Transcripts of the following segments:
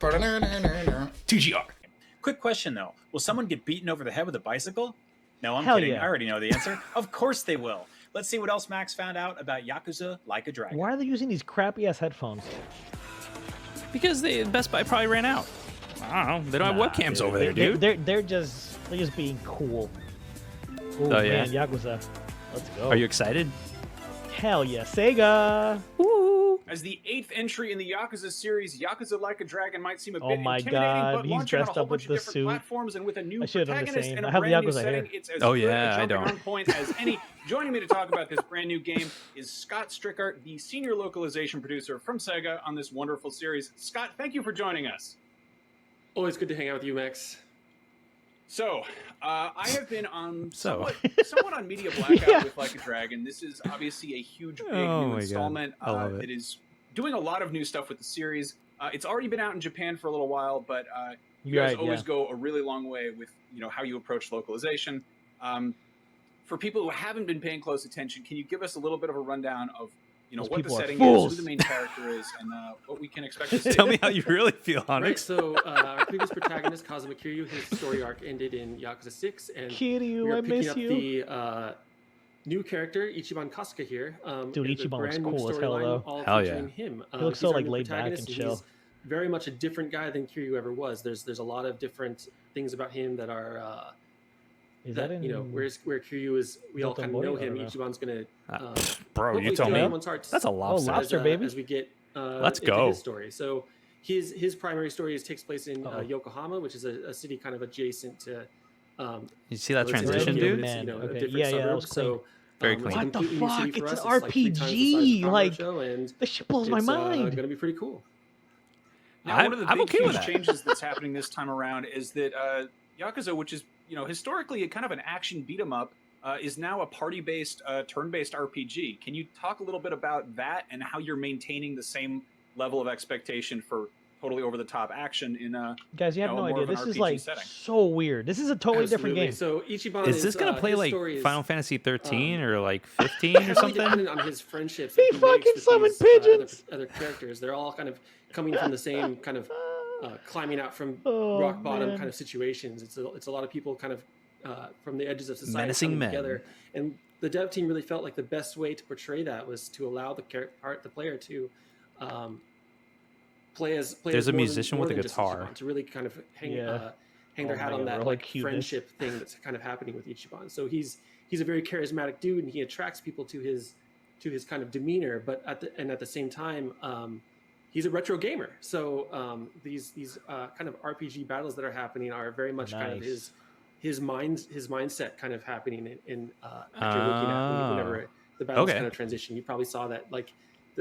TGR. Quick question though: will someone get beaten over the head with a bicycle? No, I'm Hell kidding. yeah. I already know the answer. Of course they will. Let's see what else Max found out about Yakuza Like a Dragon. Why are they using these crappy ass headphones? Because Best Buy probably ran out. I don't know. They don't have webcams over there, dude. They're just being cool. Ooh, Oh, yeah? man, Yakuza. Let's go. Are you excited? Hell yeah, Sega! Woo! As the 8th entry in the Yakuza series, Yakuza Like a Dragon might seem a Oh bit my intimidating, God, but he's launching on a dressed whole up with bunch of the different suit. platforms and with a new I should've done the protagonist same. and a I have the brand new Yakuza setting, hair. it's as Oh, good yeah, a I jumping don't. on point as any. Joining me to talk about this brand new game is Scott Strickart, the senior localization producer from Sega on this wonderful series. Scott, thank you for joining us. Always good to hang out with you, Max. So, I have been on So. somewhat on media blackout Yeah. with Like a Dragon. This is obviously a huge, big Oh new my God. installment I love it. that is doing a lot of new stuff with the series. It's already been out in Japan for a little while, but you guys always go a really long way with how you approach localization. For people who haven't been paying close attention, can you give us a little bit of a rundown of Those what the people are setting fools. is, who the main character is, and what we can expect to see? Tell me how you really feel, Right, Onyx. so our previous protagonist, Kazuma Kiryu, his story arc ended in Yakuza 6, and Kiryu, we are I picking miss up you. the new character, Ichiban Kasuga here. Dude, with a Ichiban looks brand new cool as hell, storyline though. all Hell featuring yeah. him. He looks He's so our like new laid back and protagonist, chill. He's very much a different guy than Kiryu ever was. There's a lot of different things about him that are... Is that in... where Kiryu is, we all kind of know him. Ichiban's gonna, Bro, you hopefully told steal me. everyone's hearts That's a lobster. Oh, lobster, baby. as we get Let's into go. his story. So his primary story takes place in Yokohama, which is a city kind of adjacent to. You see that well, it's transition, Tokyo, dude? but it's, Man, a okay. different Yeah, that suburb. was clean. So Very it's a clean. What the completely new city fuck? for It's us. an It's like 3 times the size of RPG, Kamurocho, and This shit blows my it's mind. going to be pretty cool. Now, one of the I'm big okay with huge that. changes that's happening this time around is that Yakuza, which is historically a kind of an action beat 'em up, is now a party-based, turn-based RPG. Can you talk a little bit about that and how you're maintaining the same level of expectation for totally over-the-top action in Guys, you have no more idea. of an This is RPG like setting? so weird. This is a totally different game. So Ichiban Is this gonna play his like story is, Final Fantasy 13 or like 15 or heavily something? dependent on his friendships. He that makes fucking with summoned these, pigeons! Other characters. They're all kind of coming from the same kind of climbing out from Oh, rock bottom man. kind of situations. It's a lot of people kind of from the edges of society Menacing coming men. together. And the dev team really felt like the best way to portray that was to allow the player to play as There's a more musician more with a than just guitar. Ichiban, to really kind of hang Yeah. hang their Oh hat my on God, that we're like like cuteness. friendship thing that's kind of happening with Ichiban. So he's a very charismatic dude, and he attracts people to his kind of demeanor. But at the same time, he's a retro gamer. So these kind of RPG battles that are happening are very much kind of Nice. his mindset kind of happening in after looking at whenever the battles Okay. kind of transition. You probably saw that like.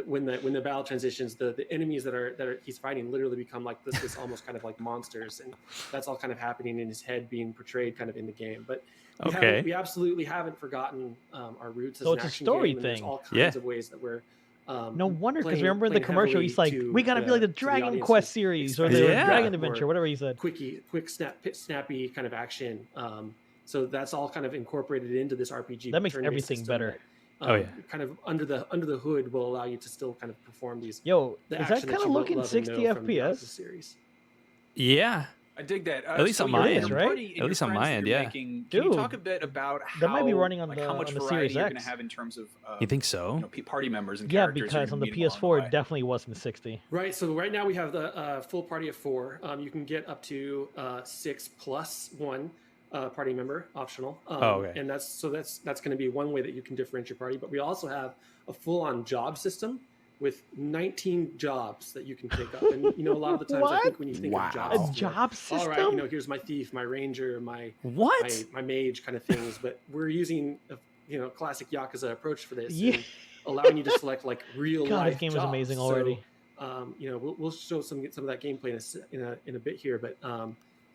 When the battle transitions, the enemies that are he's fighting literally become like this almost kind of like monsters, and that's all kind of happening in his head, being portrayed kind of in the game. But we absolutely haven't forgotten our roots as So an it's a action story game, and there's thing. all kinds Yeah. of ways that we're No wonder, because playing- remember in the playing commercial, he's like, heavily to we gotta be like the to the Dragon audience Quest who series or expects the Yeah. Dragon more Adventure, whatever he said. quick snappy kind of action. So that's all kind of incorporated into this RPG. That makes turn-based everything system better. that, Oh, yeah. kind of under the hood will allow you to still kind of perform these. Yo, The is that action kind you of looking love and 60 know from the Yakuza FPS? series. Yeah. I dig that. At least on your- my your end, right? party and At your least on friends my that end, you're yeah. making, can you Dude, talk a bit about how, that might be running on like, the- how much on the variety Series you're going to X. have in terms of You think so? party members and Yeah, characters you're because gonna on the be meeting along PS4 way? it definitely wasn't 60. Right. So right now we have the full party of 4. You can get up to 6 plus 1 party member, optional. Okay. And that's going to be one way that you can differentiate your party. But we also have a full-on job system with 19 jobs that you can pick up. And a lot of the times I think when you think Wow. of A jobs, you're like, job system? all right, here's my thief, my ranger, my What? my mage kind of things. But we're using a classic Yakuza approach for this. Yeah. And allowing you to select like real God, life this game is jobs. amazing So, already. we'll show some of that gameplay in a bit here, but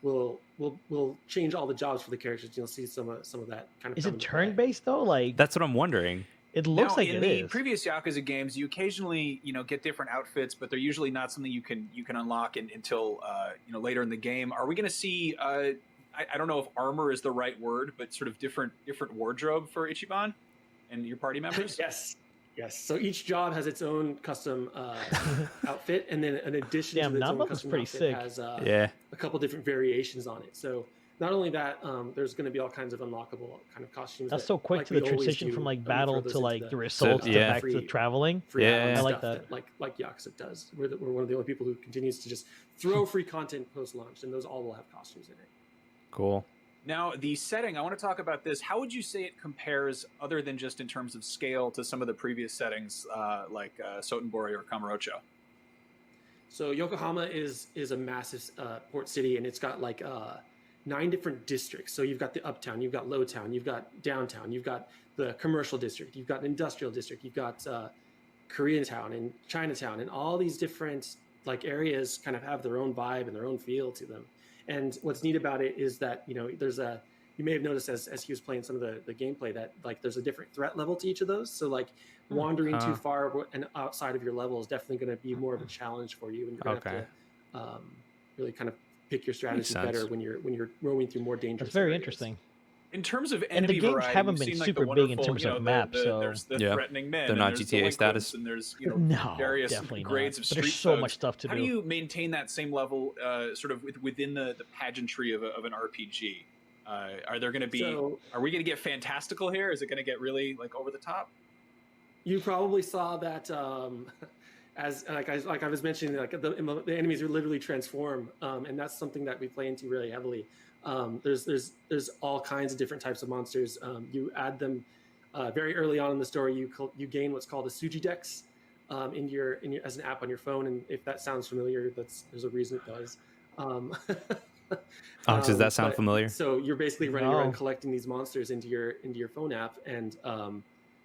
we'll change all the jobs for the characters. You'll see some of that kind of. Is come it into play. turn-based though? Like, That's what I'm wondering. it looks Now, like in it the is. previous Yakuza games, you occasionally get different outfits, but they're usually not something you can unlock until later in the game. Are we going to see? I don't know if armor is the right word, but sort of different wardrobe for Ichiban and your party members. Yes. Yes. So each job has its own custom outfit, and then in addition Damn, to its own Namba was custom pretty outfit, sick. has Yeah. a couple different variations on it. So not only that, there's going to be all kinds of unlockable kind of costumes. That's that, so quick like to we the always transition do, from like that we throw battle those to into like the results So, to yeah. back to traveling. free Yeah. add-on I like stuff that. like Yakuza does. We're one of the only people who continues to just throw free content post-launch, and those all will have costumes in it. Cool. Now, the setting, I want to talk about this. How would you say it compares, other than just in terms of scale, to some of the previous settings like Sotenbori or Kamurocho? So Yokohama is a massive port city, and it's got like 9 different districts. So you've got the uptown, you've got lowtown, you've got downtown, you've got the commercial district, you've got an industrial district, you've got Koreatown and Chinatown, and all these different like areas kind of have their own vibe and their own feel to them. And what's neat about it is that, you know, you may have noticed as he was playing some of the gameplay that like there's a different threat level to each of those. So like wandering too far and outside of your level is definitely going to be more of a challenge for you, and you're going to have to really kind of pick your strategy better when you're roaming through more dangerous. That's very areas. interesting. In terms of And the enemy games variety, haven't we've been seen, like, super the big in wonderful, terms you know, of maps, so there's the Yeah. threatening men, They're and not there's GTA delinquents, status. and there's, you know, No, various definitely grades not. of But there's street so thugs. much stuff to How do. do you maintain that same level, sort of within the pageantry of an RPG? Are there going to be? Are we going to get fantastical here? Is it going to get really like over the top? You probably saw that as I was mentioning, like the enemies are literally transform, and that's something that we play into really heavily. There's all kinds of different types of monsters. You add them very early on in the story. You gain what's called a Suji Dex in your as an app on your phone, and if that sounds familiar, there's a reason it does. Does that sound familiar? So you're basically running around collecting these monsters into your phone app, and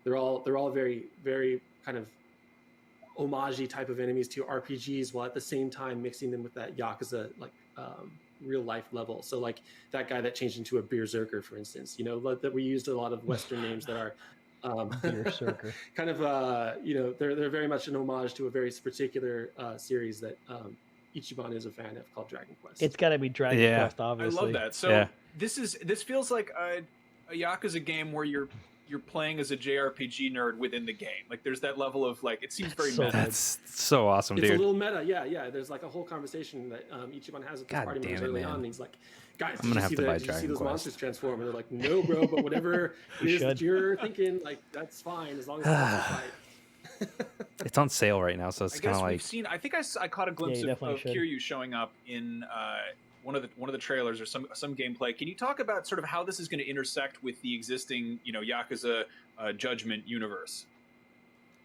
they're all very, very kind of homage-y type of enemies to RPGs, while at the same time mixing them with that Yakuza like real life level. So like that guy that changed into a berserker, for instance, you know, that we used a lot of Western names that are berserker. kind of you know, they're very much an homage to a very particular series that Ichiban is a fan of, called Dragon Quest. It's got to be Dragon Quest, obviously. I love that. So this feels like a Yakuza game where you're playing as a JRPG nerd within the game. Like there's that level of like, it seems very meta. That's so awesome, it's dude. It's a little meta, yeah. There's like a whole conversation that Ichiban has with his party members early on. And he's like, guys, I'm gonna have to buy did you see Dragon those Quest. monsters transform? And they're like, no, bro, but whatever it is that you're thinking, like that's fine as long as it's fight. It's on sale right now, so it's kind of like. I think I caught a glimpse of Kiryu showing up in one of the trailers or some gameplay. Can you talk about sort of how this is going to intersect with the existing, you know, Yakuza Judgment universe?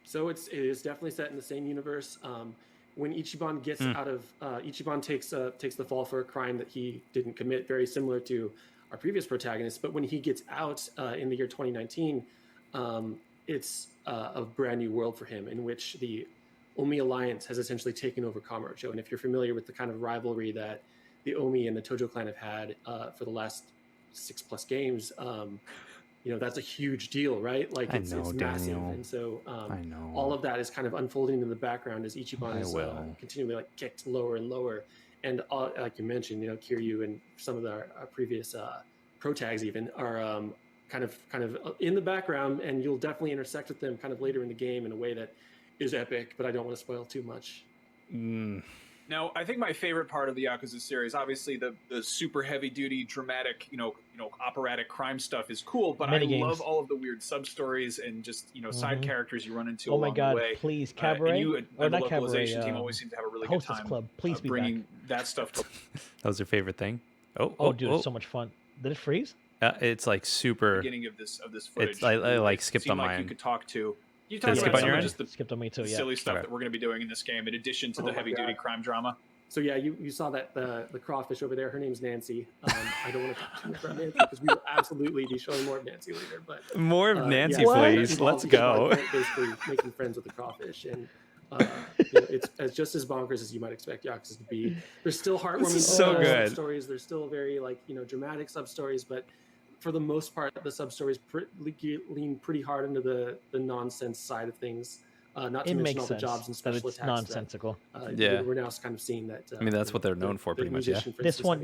So it is definitely set in the same universe. When Ichiban gets out of Ichiban takes the fall for a crime that he didn't commit, very similar to our previous protagonist. But when he gets out in the year 2019, it's a brand new world for him, in which the Omi Alliance has essentially taken over Kamurocho. And if you're familiar with the kind of rivalry that the Omi and the Tojo clan have had for the last 6+ games, you know, that's a huge deal, right? Like it's massive. And so all of that is kind of unfolding in the background as Ichiban is continually like kicked lower and lower. And like you mentioned, you know, Kiryu and some of our previous pro tags even are kind of in the background, and you'll definitely intersect with them kind of later in the game in a way that is epic, but I don't want to spoil too much. Now, I think my favorite part of the Yakuza series, obviously the super heavy duty, dramatic, you know, operatic crime stuff is cool, but I love all of the weird sub stories and just, you know, side characters you run into along the way. Please, Cabaret, and you or and the not localization Cabaret, team always seem to have a really good Hostess time Club. Please be bringing back. that stuff to. That was your favorite thing? Dude, it's so much fun. Did it freeze? It's like super. Beginning of this footage. I like skipped on mine. You could talk to. You Did it skip on your end? Skipped on me too. Yeah. Silly stuff that we're going to be doing in this game, in addition to the heavy duty crime drama. So yeah, you saw that the crawfish over there. Her name's Nancy. I don't want to talk too much about Nancy because we will absolutely be showing more of Nancy later. But more of Nancy, please. Let's go. Basically, making friends with the crawfish, and you know, it's just as bonkers as you might expect Yakuza to be. There's still heartwarming good stories. There's still very dramatic sub stories, but for the most part, the sub stories lean pretty hard into the nonsense side of things. Not to mention all the jobs and special attacks. Nonsensical. We're now kind of seeing that. I mean, that's what they're known for, pretty much. Yeah. This one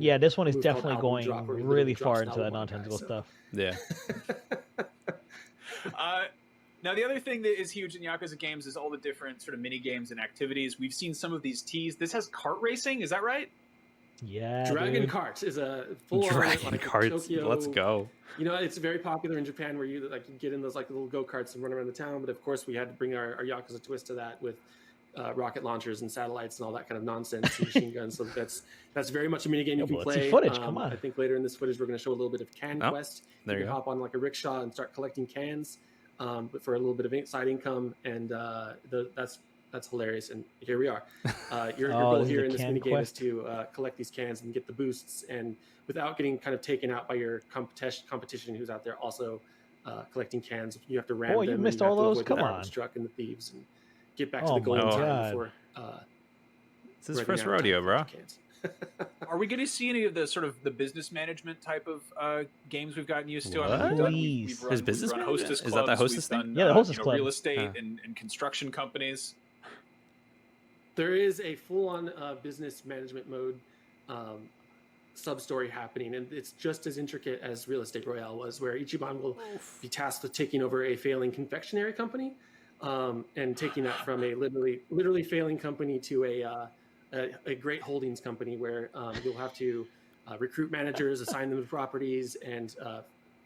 is definitely going really far into that nonsensical stuff. Yeah. Now, the other thing that is huge in Yakuza games is all the different sort of mini games and activities. We've seen some of these teased. This has kart racing, is that right? Yeah, Dragon dude. Karts is a full Dragon like Karts. Tokyo, Let's go. You know, it's very popular in Japan where you like get in those like little go-karts and run around the town. But of course, we had to bring our Yakuza twist to that with rocket launchers and satellites and all that kind of nonsense and machine guns. So that's very much a mini game you can let's play. see footage. Come on. I think later in this footage we're going to show a little bit of Can Quest. There you can go. hop on like a rickshaw and start collecting cans, but for a little bit of side income, and that's hilarious. And here we are. Your goal this is here the in this Can mini game is Quest? to collect these cans and get the boosts, and without getting kind of taken out by your competition who's out there also collecting cans. You have to ram Boy, them. you and missed have all to those? avoid Come the on. garbage truck and the thieves, and get back to Oh the goal in my time God. before. It's his running first out of rodeo, time bro. to collect cans. Are we going to see any of the sort of the business management type of games we've gotten used to? I mean, What? we've done, Please. run, His business we've run management? hostess Is clubs. that the hostess we've thing? done, Yeah, the hostess you know, club. real estate Huh. and construction companies. There is a full-on business management mode sub-story happening, and it's just as intricate as Real Estate Royale was, where Ichiban will be tasked with taking over a failing confectionery company, and taking that from a literally failing company to a great holdings company, where you'll have to recruit managers, assign them to properties, and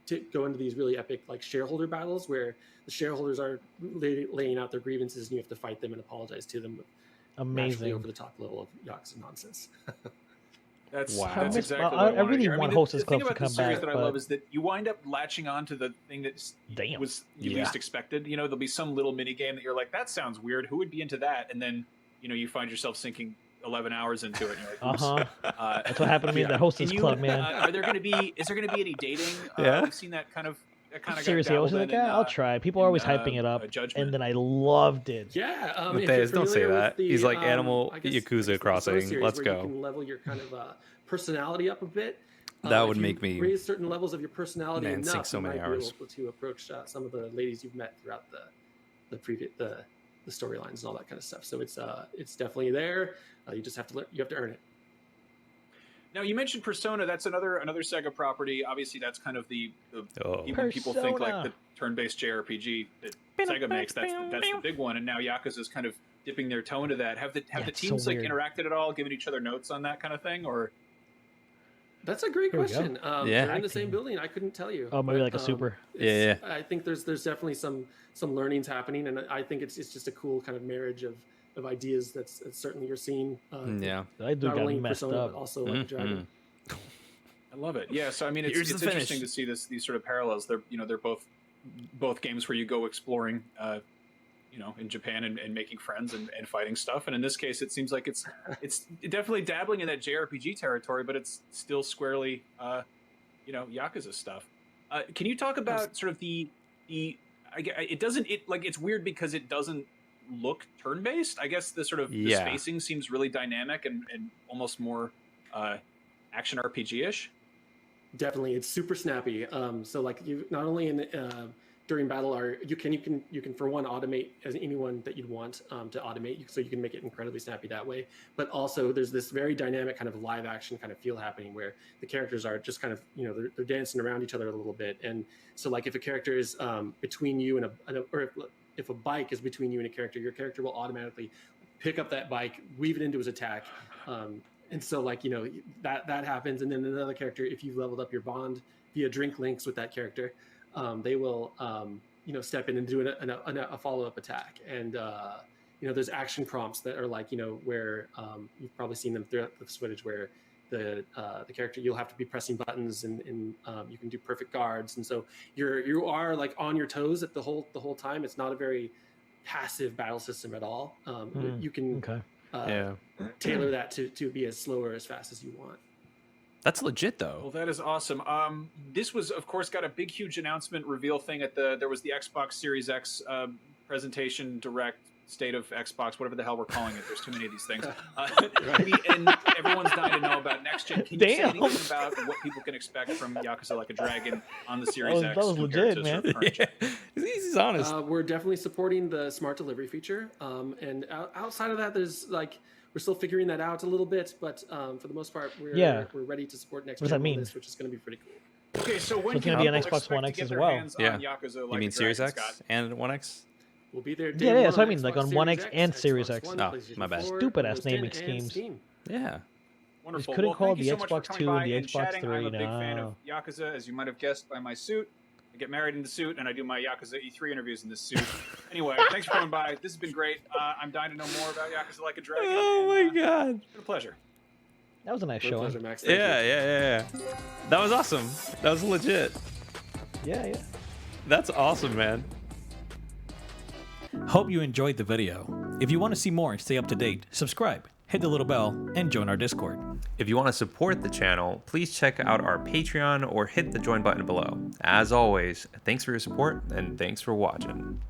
to go into these really epic like shareholder battles where the shareholders are laying out their grievances, and you have to fight them and apologize to them. Naturally Amazing. over the top level of Yakuza nonsense. That's Wow. that's I exactly I what I, really hear. I want mean, Hostess the thing Club to about the come series back, that I love but- is that you wind up latching on to the thing that Damn. was you Yeah. least expected. You know, there'll be some little mini game that you're like, that sounds weird. Who would be into that? And then, you know, you find yourself sinking 11 hours into it. And you're like, oops. That's what happened to me in that Hostess Can you, Club, man. are there going to be? Is there going to be any dating? Yeah. We've seen that kind of. Seriously, I was like, I'll try. People are always hyping it up, Judgment. and then I loved it. Yeah, But if Thales, you're don't say familiar that. with He's like the, Animal I guess Yakuza the Crossing. series Let's where go. You can level your kind of personality up a bit. That If would you make me raise certain levels of your personality man, sink enough. so You many might hours. be able to approach some of the ladies you've met throughout the previous the storylines and all that kind of stuff. So it's definitely there. You just have to earn it. Now you mentioned Persona. That's another Sega property. Obviously, that's kind of the Oh. when people think like Persona. the turn-based JRPG that Sega makes. That's the big one. And now Yakuza's kind of dipping their toe into that. Have the it's so teams like weird. interacted at all, given each other notes on that kind of thing, or? That's a great Here we go. question. Yeah. They're in the same building. I couldn't tell you. Oh, maybe But, like a super. it's- I think there's definitely some learnings happening, and I think it's just a cool kind of marriage of ideas that's certainly you're seeing. Yeah. I do Not got only messed Persona, up. but also like Dragon. I love it. Yeah. So I mean, it's Here's the interesting finish. to see these sort of parallels. They're both games where you go exploring. In Japan and making friends and fighting stuff. And in this case, it seems like it's definitely dabbling in that JRPG territory, but it's still squarely, Yakuza stuff. Can you talk about sort of it's weird because it doesn't look turn-based. I guess the sort of the Yeah. spacing seems really dynamic and almost more action RPG-ish. Definitely, it's super snappy. So like you not only in during battle you can for one automate as anyone that you'd want to automate, so you can make it incredibly snappy that way. But also there's this very dynamic kind of live action kind of feel happening where the characters are just kind of they're dancing around each other a little bit. And so like if a character is between you or if a bike is between you and a character, your character will automatically pick up that bike, weave it into his attack. And so like, that happens. And then another character, if you've leveled up your bond via drink links with that character, they will, step in and do a follow-up attack. And, there's action prompts that are like, where you've probably seen them throughout the footage where the character, you'll have to be pressing buttons and you can do perfect guards. And so you are like on your toes at the whole time. It's not a very passive battle system at all. You can tailor that to be as slow or as fast as you want. That's legit though. Well, that is awesome. This was, of course, got a big, huge announcement reveal thing there was the Xbox Series X presentation, direct state of Xbox, whatever the hell we're calling it. There's too many of these things. And everyone's dying to know about next gen. Can you say Damn. anything about what people can expect from Yakuza Like a Dragon on the Series X? that was compared legit, to sort man. of current gen? He's honest. We're definitely supporting the smart delivery feature. And outside of that, there's like, we're still figuring that out a little bit, but for the most part, we're ready to support next What does that gen mean? on this, which is going to be pretty cool. Okay, so when it's can gonna be on people Xbox expect One to X get as their well. hands Yeah. on Yakuza You Like mean a Series Dragon, X Scott? and One X? We'll be there. Yeah, day that's one what I mean, like Xbox on One Series X X, and Xbox Series X. One, Oh, PlayStation my bad. 4, Stupid-ass Windows naming 10, and schemes. Steam. Yeah. Wonderful. couldn't Well, call thank the you so much for Xbox coming 2 by and the and Xbox chatting. 3, I'm a big fan of no. Yakuza, as you might have guessed by my suit. I get married in the suit, and I do my Yakuza E3 interviews in this suit. Anyway, thanks for coming by. This has been great. I'm dying to know more about Yakuza Like a Dragon. Oh and, my god. It's been a pleasure. That was a nice My showing. pleasure, Max. Thank Yeah, you. yeah. That was awesome. That was legit. Yeah, yeah. That's awesome, man. Hope you enjoyed the video. If you want to see more and stay up to date, subscribe, hit the little bell, and join our Discord. If you want to support the channel, please check out our Patreon or hit the join button below. As always, thanks for your support and thanks for watching.